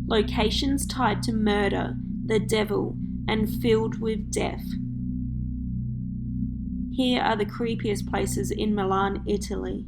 locations tied to murder, the devil, and filled with death. Here are the creepiest places in Milan, Italy.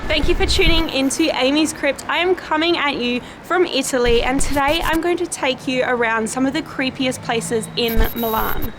Thank you for tuning into AmysCrypt. I am coming at you from Italy, and today I'm going to take you around some of the creepiest places in Milan.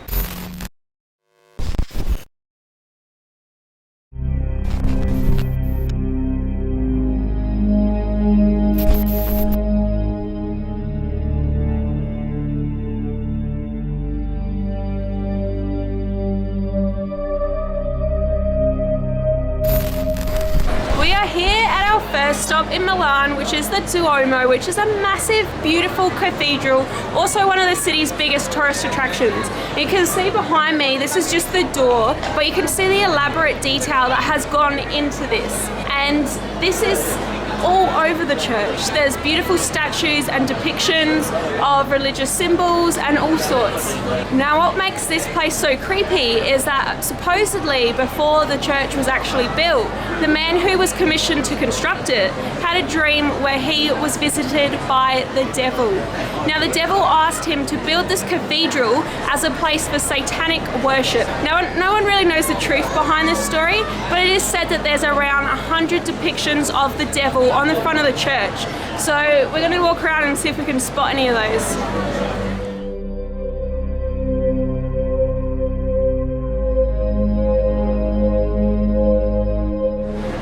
We are here at our first stop in Milan, which is the Duomo, which is a massive, beautiful cathedral, also one of the city's biggest tourist attractions. You can see behind me, this is just the door, but you can see the elaborate detail that has gone into this. And this is all over the church. There's beautiful statues and depictions of religious symbols and all sorts. Now, what makes this place so creepy is that supposedly before the church was actually built, the man who was commissioned to construct it had a dream where he was visited by the devil. Now, the devil asked him to build this cathedral as a place for satanic worship. No one really knows the truth behind this story, but it is said that there's around 100 depictions of the devil on the front of the church. So we're going to walk around and see if we can spot any of those.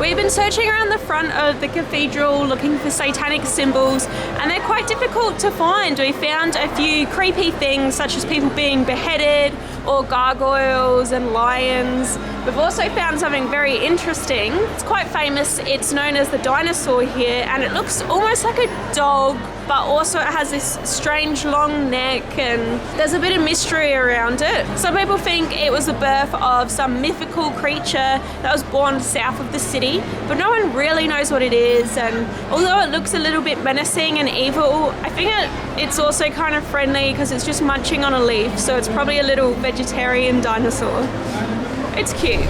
We've been searching around the front of the cathedral looking for satanic symbols, and they're quite difficult to find. We found a few creepy things such as people being beheaded or gargoyles and lions. We've also found something very interesting. It's quite famous. It's known as the dinosaur here, and it looks almost like a dog, but also it has this strange long neck, and there's a bit of mystery around it. Some people think it was the birth of some mythical creature that was born south of the city, but no one really knows what it is. And although it looks a little bit menacing and evil, I think it's also kind of friendly because it's just munching on a leaf, so it's probably a little vegetarian dinosaur. It's cute.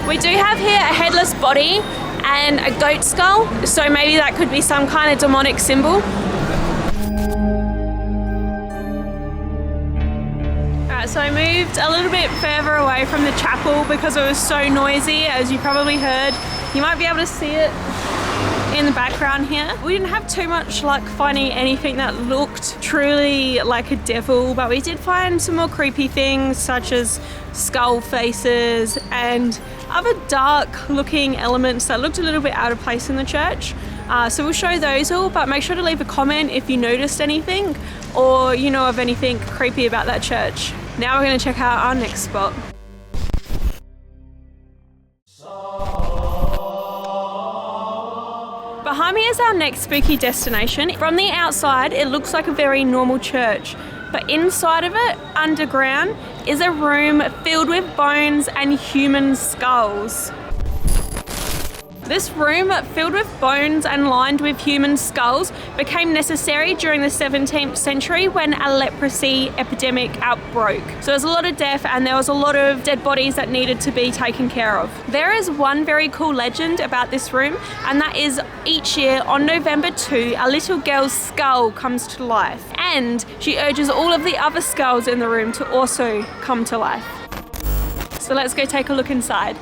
We do have here a headless body and a goat skull, so maybe that could be some kind of demonic symbol. Alright, so I moved a little bit further away from the chapel because it was so noisy, as you probably heard. You might be able to see it in the background here. We didn't have too much luck finding anything that looked truly like a devil, but we did find some more creepy things such as skull faces and other dark looking elements that looked a little bit out of place in the church. So we'll show those all, but make sure to leave a comment if you noticed anything or you know of anything creepy about that church. Now we're going to check out our next spot. Behind me is our next spooky destination. From the outside, it looks like a very normal church, but inside of it, underground, is a room filled with bones and human skulls. This room, filled with bones and lined with human skulls, became necessary during the 17th century when a leprosy epidemic outbroke. So there's a lot of death and there was a lot of dead bodies that needed to be taken care of. There is one very cool legend about this room, and that is each year on November 2, a little girl's skull comes to life, and she urges all of the other skulls in the room to also come to life. So let's go take a look inside.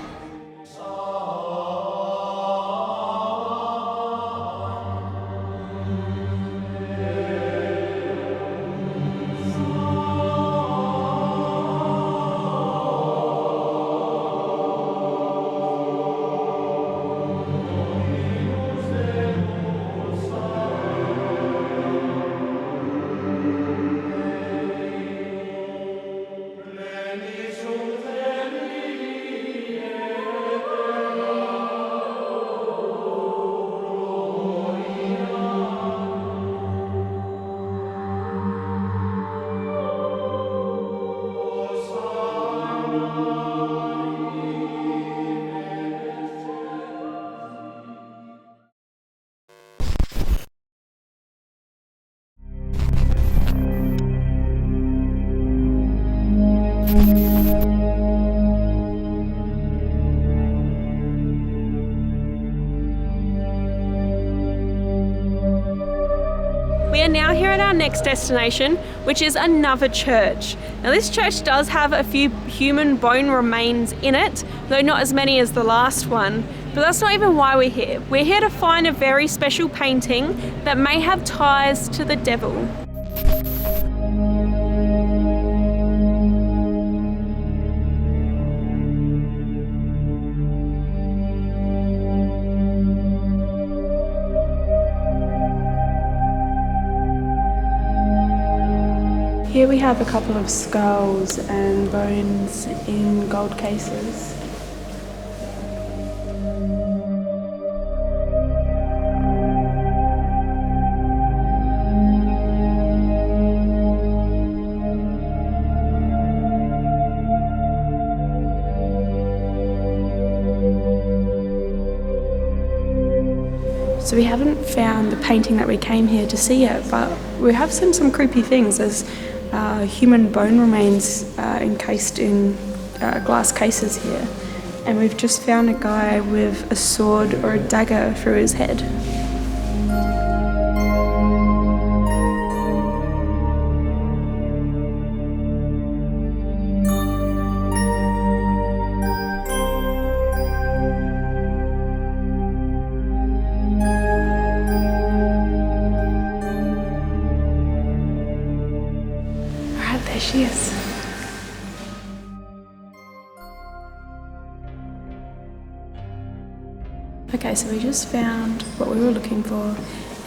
We are now here at our next destination, which is another church. Now this church does have a few human bone remains in it, though not as many as the last one. But that's not even why we're here. We're here to find a very special painting that may have ties to the devil. Here we have a couple of skulls and bones in gold cases. So we haven't found the painting that we came here to see yet, but we have seen some creepy things. There's human bone remains encased in glass cases here, and we've just found a guy with a sword or a dagger through his head. There she is. Okay, so we just found what we were looking for,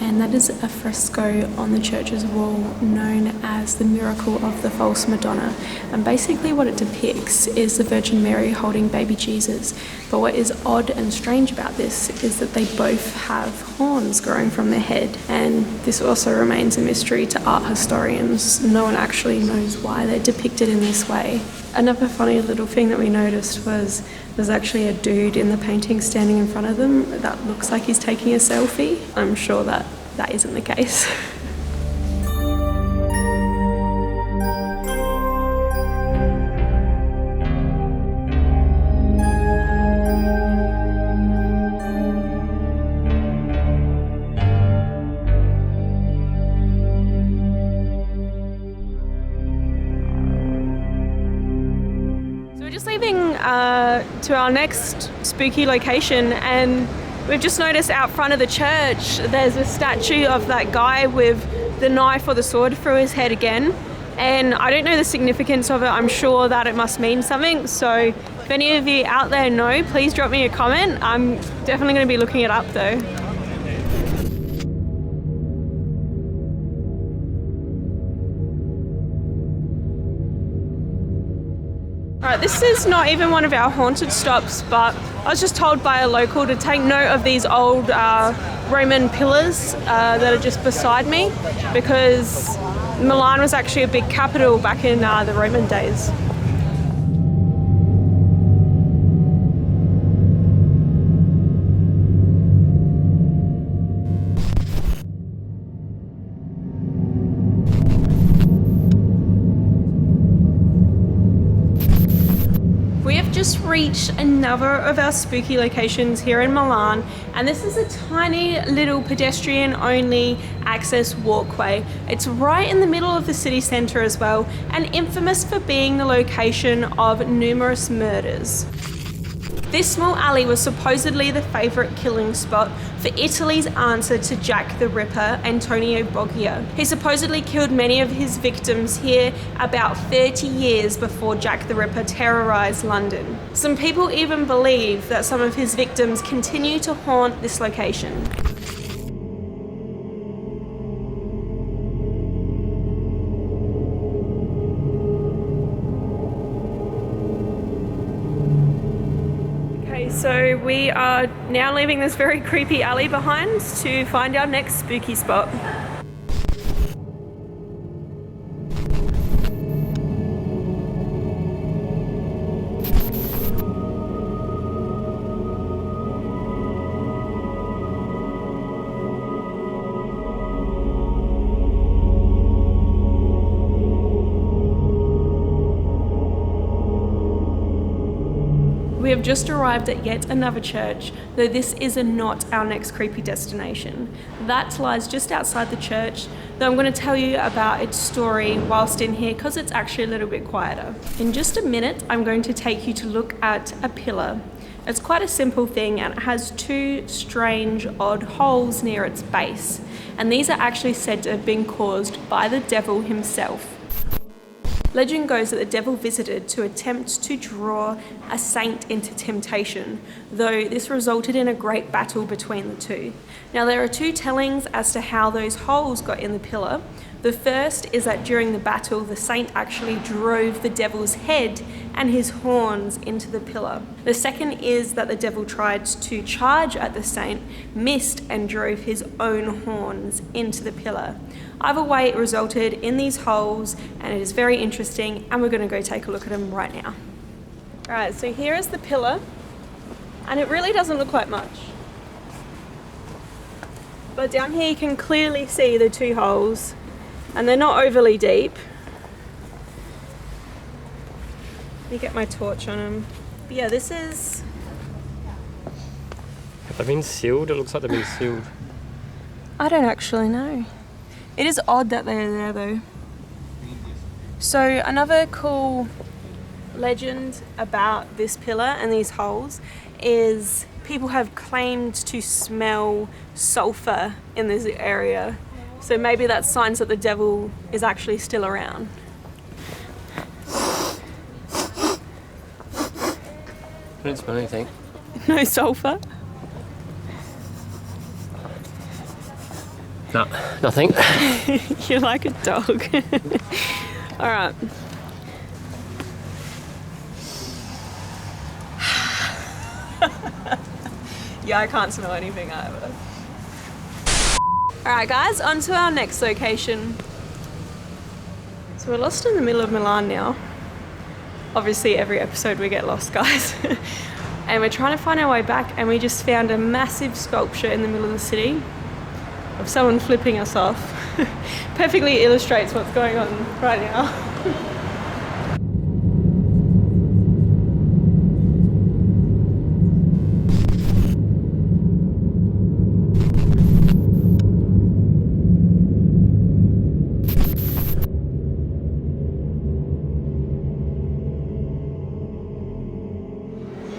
and that is a fresco on the church's wall known as the Miracle of the False Madonna. And basically what it depicts is the Virgin Mary holding baby Jesus. But what is odd and strange about this is that they both have horns growing from their head, and this also remains a mystery to art historians. No one actually knows why they're depicted in this way. Another funny little thing that we noticed was there's actually a dude in the painting standing in front of them that looks like he's taking a selfie. I'm sure that that isn't the case. To our next spooky location, and we've just noticed out front of the church there's a statue of that guy with the knife or the sword through his head again, and I don't know the significance of it. I'm sure that it must mean something, so if any of you out there know, please drop me a comment. I'm definitely going to be looking it up though. Alright, this is not even one of our haunted stops, but I was just told by a local to take note of these old Roman pillars that are just beside me, because Milan was actually a big capital back in the Roman days. Just reached another of our spooky locations here in Milan, and this is a tiny little pedestrian only access walkway. It's right in the middle of the city centre as well, and infamous for being the location of numerous murders. This small alley was supposedly the favourite killing spot for Italy's answer to Jack the Ripper, Antonio Boggio. He supposedly killed many of his victims here about 30 years before Jack the Ripper terrorised London. Some people even believe that some of his victims continue to haunt this location. So we are now leaving this very creepy alley behind to find our next spooky spot. We have have just arrived at yet another church, though this is not our next creepy destination. That lies just outside the church, though I'm going to tell you about its story whilst in here because it's actually a little bit quieter. In just a minute, I'm going to take you to look at a pillar. It's quite a simple thing and it has two strange, odd holes near its base. And these are actually said to have been caused by the devil himself. Legend goes that the devil visited to attempt to draw a saint into temptation, though this resulted in a great battle between the two. Now there are two tellings as to how those holes got in the pillar. The first is that during the battle, the saint actually drove the devil's head and his horns into the pillar. The second is that the devil tried to charge at the saint, missed and drove his own horns into the pillar. Either way, it resulted in these holes and it is very interesting and we're going to go take a look at them right now. Alright, so here is the pillar and it really doesn't look like much. But down here you can clearly see the two holes and they're not overly deep. Let me get my torch on them. But yeah, this is... Have they been sealed? It looks like they've been sealed. I don't actually know. It is odd that they're there though. So another cool legend about this pillar and these holes is people have claimed to smell sulfur in this area. So maybe that's signs that the devil is actually still around. I don't smell anything. No sulfur? No, nothing. You're like a dog. Alright. Yeah, I can't smell anything either. Alright guys, on to our next location. So we're lost in the middle of Milan now. Obviously every episode we get lost, guys. And we're trying to find our way back and we just found a massive sculpture in the middle of the city of someone flipping us off. Perfectly illustrates what's going on right now.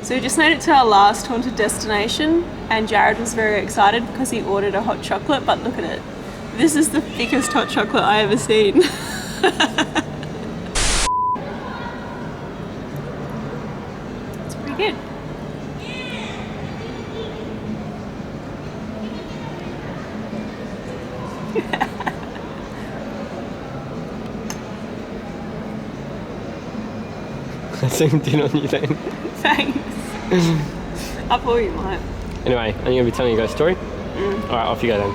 So we just made it to our last haunted destination and Jared was very excited because he ordered a hot chocolate, but look at it. This is the thickest hot chocolate I ever seen. It's pretty good. I zoomed in on you then. Thanks. I thought you might. Anyway, I'm going to be telling you guys a story. Alright, off you go then.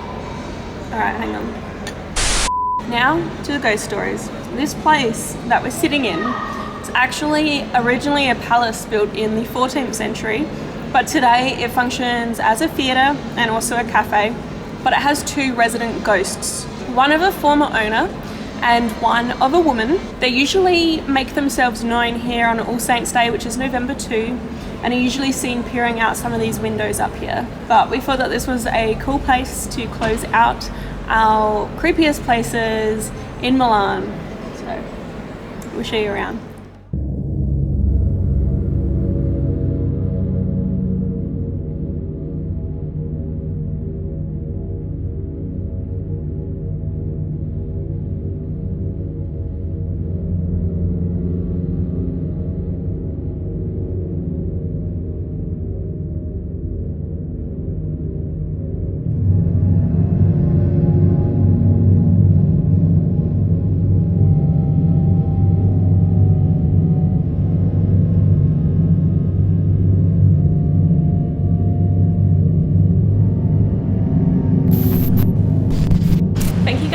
Alright, hang on. Now to the ghost stories. This place that we're sitting in is actually originally a palace built in the 14th century, but today it functions as a theatre and also a cafe, but it has two resident ghosts. One of a former owner and one of a woman. They usually make themselves known here on All Saints Day, which is November 2, and are usually seen peering out some of these windows up here. But we thought that this was a cool place to close out our creepiest places in Milan. So we'll show you around.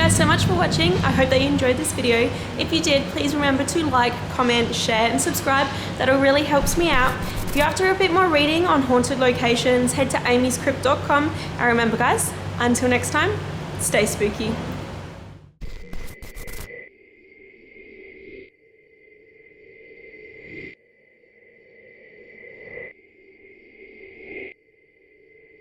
So much for watching. I hope that you enjoyed this video. If you did, please remember to like, comment, share and subscribe. That really helps me out. If you're after a bit more reading on haunted locations, head to AmysCrypt.com. And remember guys, until next time, stay spooky.